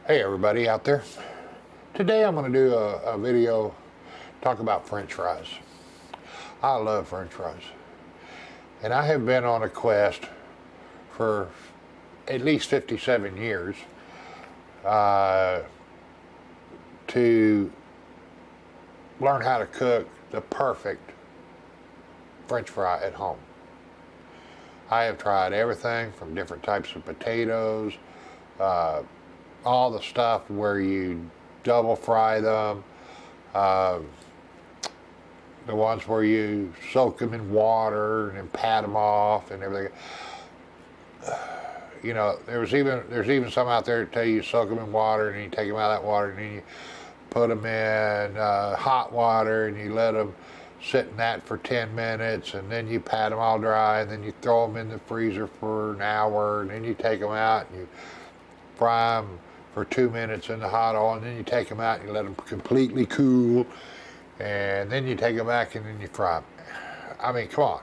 Hey everybody out there. Today I'm going to do a video talk about French fries. I love French fries. And I have been on a quest for at least 57 years to learn how to cook the perfect French fry at home. I have tried everything from different types of potatoes, all the stuff where you double fry them, the ones where you soak them in water and then pat them off and everything. You know, there's even some out there that tell you soak them in water and then you take them out of that water and then you put them in hot water and you let them sit in that for 10 minutes and then you pat them all dry and then you throw them in the freezer for an hour and then you take them out and you fry them for 2 minutes in the hot oil and then you take them out and you let them completely cool and then you take them back and then you fry them. I mean, come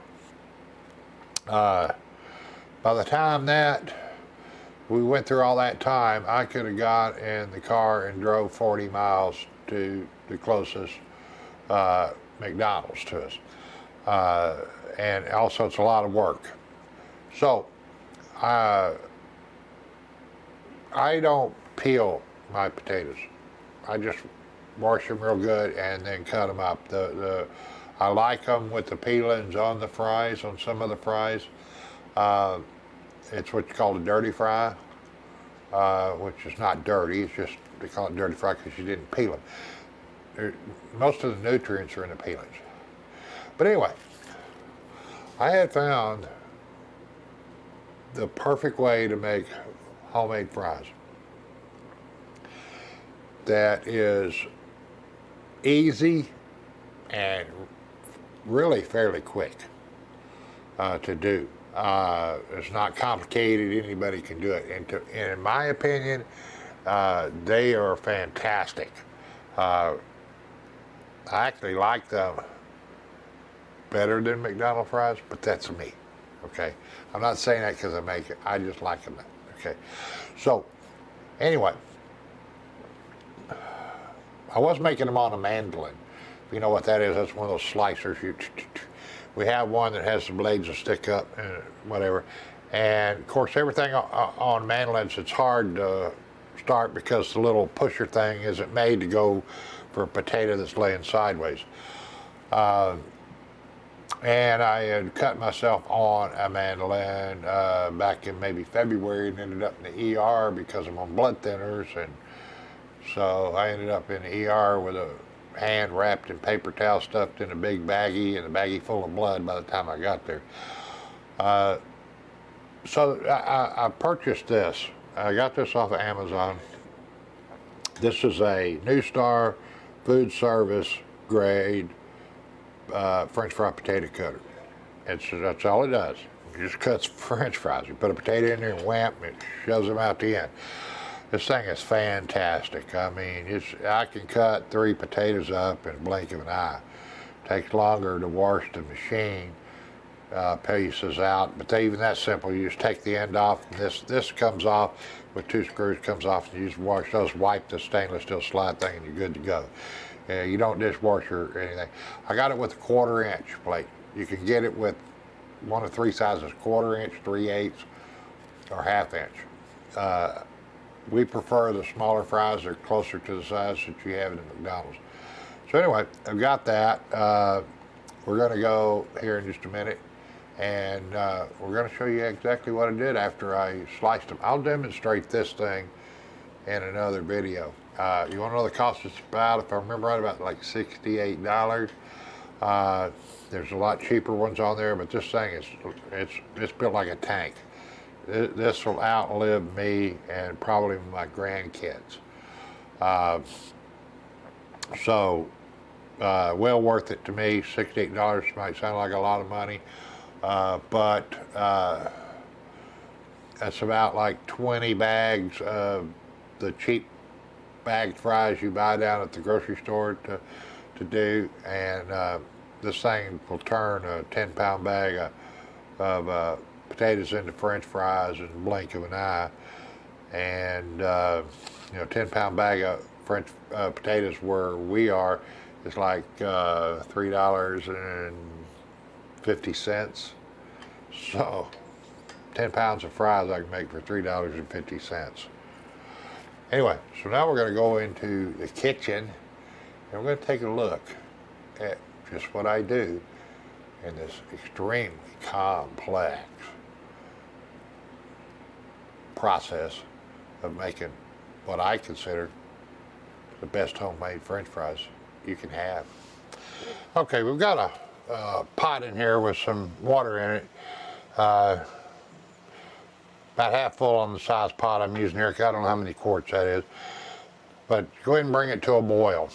on. By the time that we went through all that time, I could have got in the car and drove 40 miles to the closest McDonald's to us. And also it's a lot of work. So I don't peel my potatoes. I just wash them real good and then cut them up. I like them with the peelings on the fries, on some of the fries. It's what's called a dirty fry, which is not dirty. It's just, they call it dirty fry because you didn't peel them. Most of the nutrients are in the peelings. But anyway, I had found the perfect way to make homemade fries that is easy and really fairly quick to do. It's not complicated. Anybody can do it. And in my opinion, they are fantastic. I actually like them better than McDonald's fries, but that's me. Okay, I'm not saying that because I make it. I just like them. Okay, so anyway, I was making them on a mandolin. If you know what that is, that's one of those slicers. We have one that has the blades that stick up and whatever. And of course, everything on mandolins, it's hard to start because the little pusher thing isn't made to go for a potato that's laying sideways. And I had cut myself on a mandolin back in maybe February and ended up in the ER because I'm on blood thinners. And so I ended up in the ER with a hand wrapped in paper towel stuffed in a big baggie and a baggie full of blood by the time I got there. So I purchased this. I got this off of Amazon. This is a New Star food service grade French fry potato cutter. That's all it does. It just cuts French fries. You put a potato in there and wham, it shoves them out the end. This thing is fantastic. I mean, I can cut 3 potatoes up in a blink of an eye. It takes longer to wash the machine pieces out, but even that simple. You just take the end off, and this comes off with 2 screws, comes off, and you just wash those, wipe the stainless steel slide thing, and you're good to go. You don't dishwash or anything. I got it with a 1/4 inch plate. You can get it with one of 3 sizes: 1/4 inch, 3/8, or 1/2 inch. We prefer the smaller fries. They're closer to the size that you have in the McDonald's. So anyway, I've got that. We're going to go here in just a minute, and we're going to show you exactly what I did after I sliced them. I'll demonstrate this thing in another video. You want to know the cost? It's about, if I remember right, about like $68. There's a lot cheaper ones on there, but this thing it's built like a tank. This will outlive me and probably my grandkids. So well worth it to me. $68 might sound like a lot of money, but that's about like 20 bags of the cheap bagged fries you buy down at the grocery store to do. And this thing will turn a 10-pound bag of potatoes into French fries in the blink of an eye. and 10-pound bag of French potatoes where we are is like $3.50. So 10 pounds of fries I can make for $3.50. Anyway, so now we're going to go into the kitchen and we're going to take a look at just what I do in this extremely complex process of making what I consider the best homemade French fries you can have. Okay, we've got a pot in here with some water in it. About half full on the size pot I'm using here. I don't know how many quarts that is. But go ahead and bring it to a boil.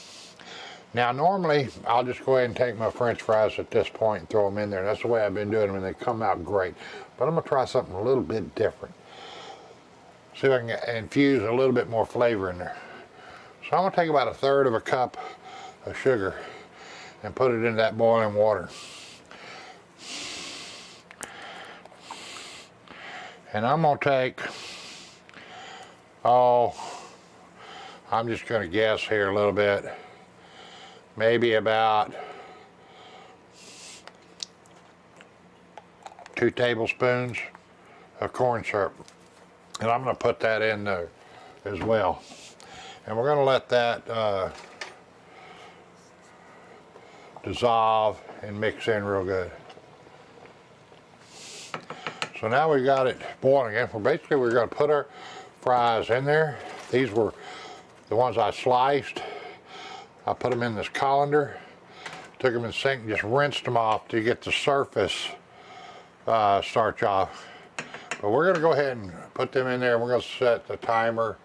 Now normally I'll just go ahead and take my French fries at this point and throw them in there. That's the way I've been doing them and they come out great. But I'm going to try something a little bit different. See if I can infuse a little bit more flavor in there. So I'm going to take about 1/3 cup of sugar and put it in that boiling water. And I'm going to take, I'm just going to guess here a little bit, maybe about 2 tablespoons of corn syrup. And I'm going to put that in there as well. And we're going to let that dissolve and mix in real good. So now we've got it boiling again. We're going to put our fries in there. These were the ones I sliced. I put them in this colander, took them in the sink and just rinsed them off to get the surface starch off. But we're going to go ahead and put them in there. We're going to set the timer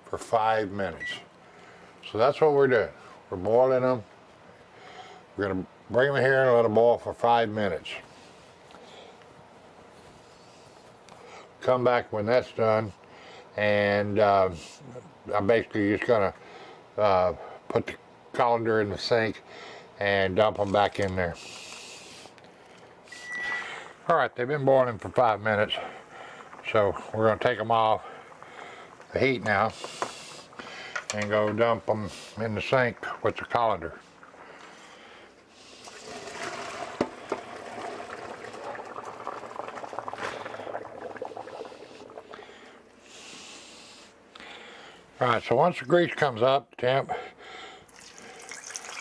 for 5 minutes. So that's what we're doing. We're boiling them. We're going to bring them here and let them boil for 5 minutes. Come back when that's done, and I'm basically just going to put the colander in the sink and dump them back in there. All right, they've been boiling for 5 minutes, so we're going to take them off the heat now and go dump them in the sink with the colander. All right, so once the grease comes up, temp,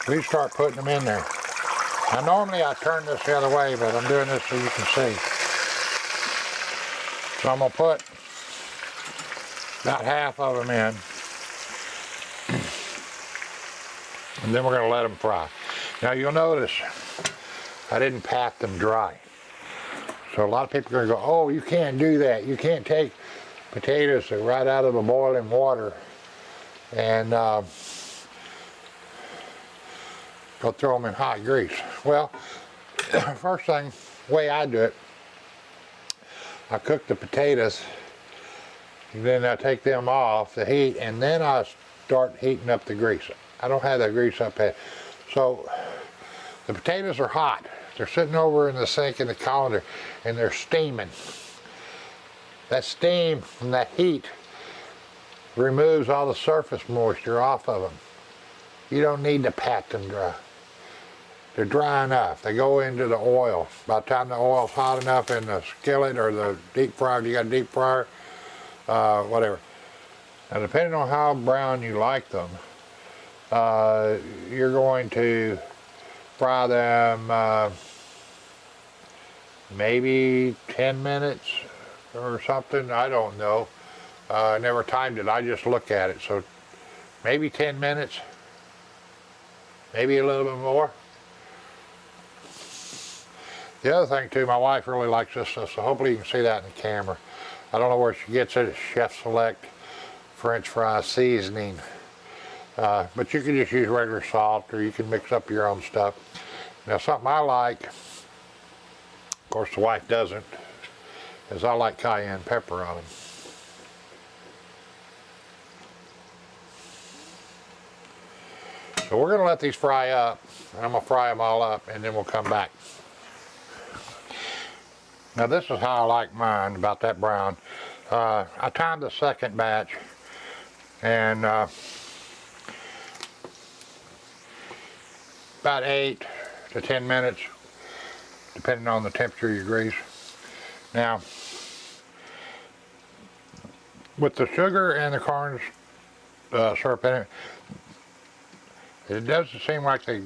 we start putting them in there. Now normally I turn this the other way, but I'm doing this so you can see. So I'm gonna put about half of them in. And then we're gonna let them fry. Now you'll notice I didn't pat them dry. So a lot of people are gonna go, oh, you can't do that. You can't take potatoes that are right out of the boiling water and go throw them in hot grease. Well, first thing, the way I do it, I cook the potatoes, and then I take them off the heat, and then I start heating up the grease. I don't have that grease up yet. So the potatoes are hot. They're sitting over in the sink in the colander, and they're steaming. That steam from that heat removes all the surface moisture off of them. You don't need to pat them dry. They're dry enough. They go into the oil. By the time the oil's hot enough in the skillet or the deep fryer, you got a deep fryer, whatever. Now depending on how brown you like them, you're going to fry them maybe 10 minutes or something. I don't know. I never timed it. I just look at it. So maybe 10 minutes, maybe a little bit more. The other thing too, my wife really likes this stuff, so hopefully you can see that in the camera. I don't know where she gets it. It's Chef Select French fry seasoning. But you can just use regular salt, or you can mix up your own stuff. Now something I like, of course the wife doesn't, is I like cayenne pepper on them. So we're going to let these fry up, and I'm going to fry them all up, and then we'll come back. Now this is how I like mine, about that brown. I timed the second batch, and about 8 to 10 minutes, depending on the temperature of your grease. Now, with the sugar and the corn syrup in it, it doesn't seem like they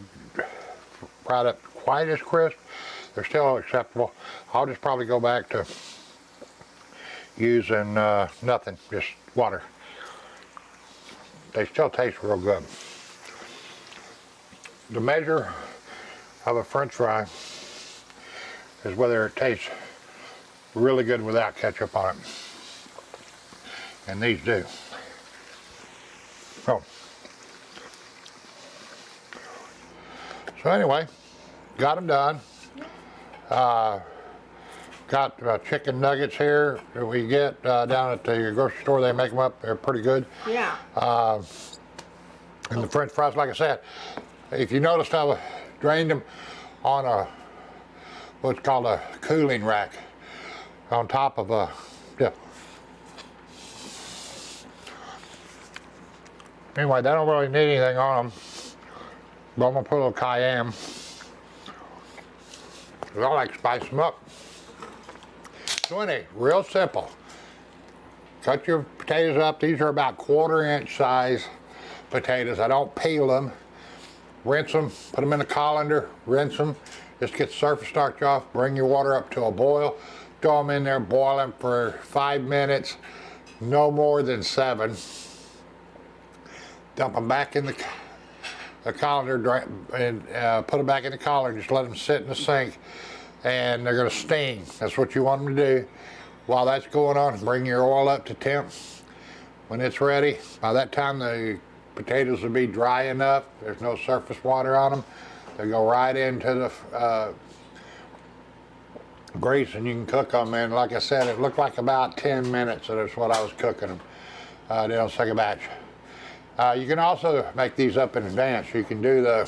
fried up quite as crisp. They're still acceptable. I'll just probably go back to using nothing, just water. They still taste real good. The measure of a French fry is whether it tastes really good without ketchup on it. And these do. So anyway, got them done. Got chicken nuggets here that we get down at the grocery store. They make them up. They're pretty good. Yeah. And the French fries, like I said, if you noticed, I drained them on what's called a cooling rack on top of a, yeah. Anyway, they don't really need anything on them, but I'm gonna put a little cayenne. I like to spice them up. So anyway, real simple. Cut your potatoes up. These are about 1/4 inch size potatoes. I don't peel them. Rinse them, put them in a colander, rinse them. Just get the surface starch off, bring your water up to a boil. Throw them in there, boil them for 5 minutes, no more than 7. Dump them back in the colander and put them back in the colander. Just let them sit in the sink, and they're going to steam. That's what you want them to do. While that's going on, bring your oil up to temp. When it's ready, by that time the potatoes will be dry enough. There's no surface water on them. They go right into the grease, and you can cook them. And like I said, it looked like about 10 minutes. So that's what I was cooking them. Then on second batch. You can also make these up in advance. You can do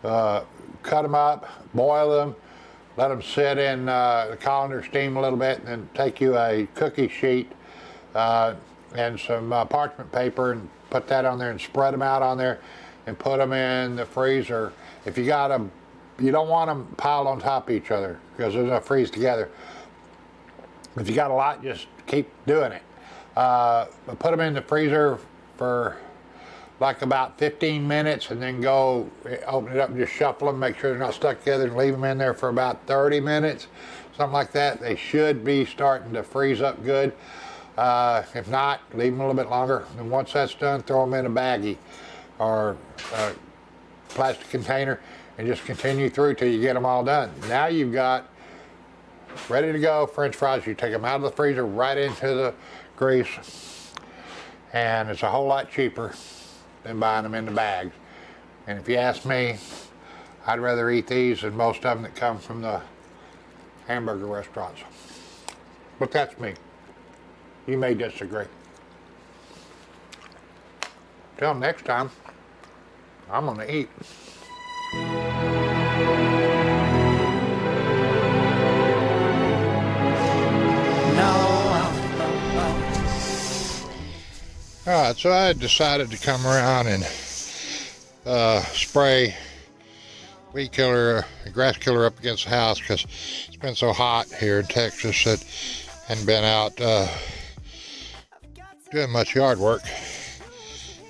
cut them up, boil them, let them sit in the colander, steam a little bit, and then take you a cookie sheet and some parchment paper and put that on there and spread them out on there and put them in the freezer. If you got them, you don't want them piled on top of each other because they're gonna freeze together. If you got a lot, just keep doing it. But put them in the freezer for like about 15 minutes, and then go open it up and just shuffle them, make sure they're not stuck together, and leave them in there for about 30 minutes, something like that. They should be starting to freeze up good. If not, leave them a little bit longer. And once that's done, throw them in a baggie or a plastic container and just continue through till you get them all done. Now you've got ready to go French fries. You take them out of the freezer right into the grease, and it's a whole lot cheaper than buying them in the bags. And if you ask me, I'd rather eat these than most of them that come from the hamburger restaurants. But that's me. You may disagree. Till next time, I'm gonna eat. Alright, so I decided to come around and spray weed killer, grass killer up against the house because it's been so hot here in Texas that I hadn't been out doing much yard work.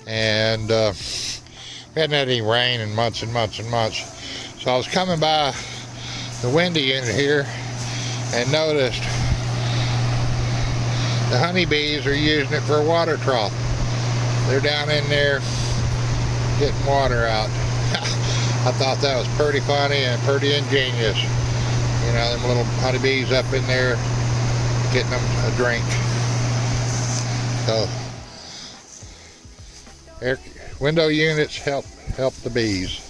And we hadn't had any rain in months and months and months. So I was coming by the windy unit here and noticed the honeybees are using it for a water trough. They're down in there getting water out. I thought that was pretty funny and pretty ingenious. You know, them little honeybees up in there getting them a drink. So, window units help the bees.